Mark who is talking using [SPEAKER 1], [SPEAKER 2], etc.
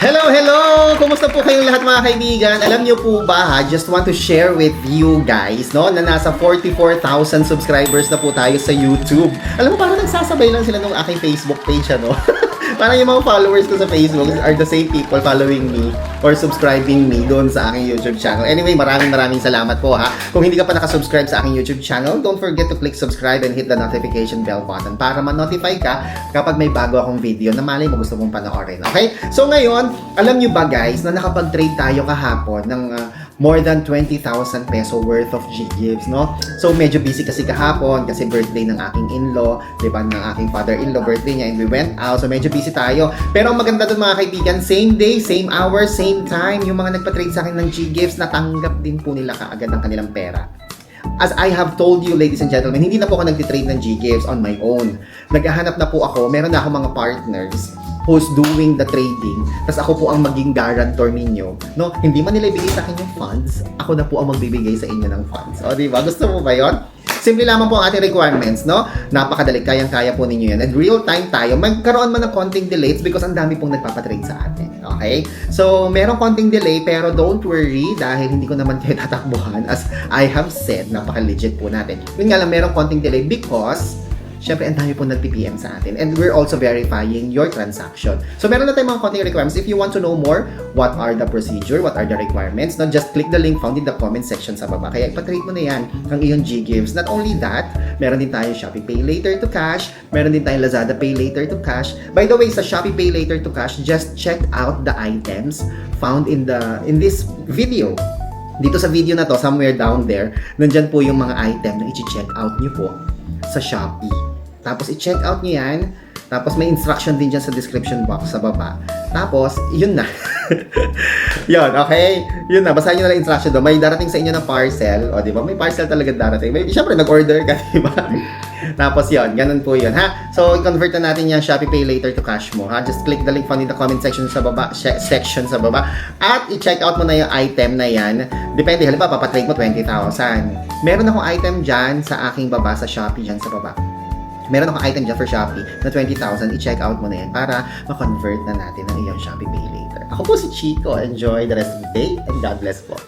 [SPEAKER 1] Hello, hello! Kumusta po kayong lahat mga kaibigan? Alam niyo po ba ha, just want to share with you guys, no, na nasa 44,000 subscribers na po tayo sa YouTube. Alam mo, parang nagsasabay lang sila ng aking Facebook page, ano? Parang yung mga followers ko sa Facebook are the same people following me or subscribing me doon sa aking YouTube channel. Anyway, maraming salamat po ha. Kung hindi ka pa nakasubscribe sa aking YouTube channel, don't forget to click subscribe and hit the notification bell button para ma-notify ka kapag may bago akong video na malay mo gusto mong panoorin. Okay? So ngayon, alam nyo ba guys na nakapag-trade tayo kahapon ng more than 20,000 peso worth of G-Gifts, no? So, medyo busy kasi kahapon kasi birthday ng aking in-law, di ba, ng aking father-in-law, birthday niya, and we went out. So, medyo busy tayo. Pero ang maganda doon mga kaibigan, same day, same hour, same time, yung mga nagpa-trade sa akin ng G-Gifts, natanggap din po nila kaagad ang kanilang pera. As I have told you, ladies and gentlemen, hindi na po ako nag-trade ng G-Gifts on my own. Naghahanap na po ako, meron na ako mga partners who's doing the trading, tapos ako po ang maging guarantor ninyo, no? Hindi man nila ibigay sa akin yung funds, ako na po ang magbibigay sa inyo ng funds. O, di ba? Gusto mo ba yon? Simple lamang po ang ating requirements, no? Napakadali, kayang-kaya po ninyo yan. And real time tayo, magkaroon man ng konting delays because ang dami pong nagpapatrade sa atin. Okay? So, merong konting delay pero don't worry dahil hindi ko naman kayo tatakbuhan. As I have said, napaka-legit po natin. Yun nga lang, merong konting delay because syempre, ang dami po nag-PPM sa atin. And we're also verifying your transaction. So, meron na tayong mga konting requirements. If you want to know more, what are the procedure, what are the requirements, no? Just click the link found in the comment section sa baba. Kaya ipatrade mo na yan ang iyong G-Gifts. Not only that, meron din tayong Shopee Pay Later to Cash. Meron din tayong Lazada Pay Later to Cash. By the way, sa Shopee Pay Later to Cash, just check out the items found in this video. Dito sa video na to, somewhere down there, nandyan po yung mga item na i-check out nyo po sa Shopee. Tapos, i-check out nyo yan. Tapos, may instruction din dyan sa description box sa baba. Tapos, yun na. Yun, okay? Yun na. Basahin nyo na lang instruction doon. May darating sa inyo na parcel. O, di ba? May parcel talaga darating. May, syempre, nag-order ka, di ba? Tapos, yun. Ganun po yun, ha? So, i-convert na natin yung Shopee Pay Later to Cash mo, ha? Just click the link found in the comment section sa baba. At, i-check out mo na yung item na yan. Depende. Halimbawa, papatrade mo 20,000. Meron akong item dyan sa aking baba sa Shopee dyan sa baba. Meron akong item dyan for Shopee na 20,000. I-check out mo na yan para ma-convert na natin ang iyong Shopee Pay Later. Ako po si Chico. Enjoy the rest of the day and God bless po.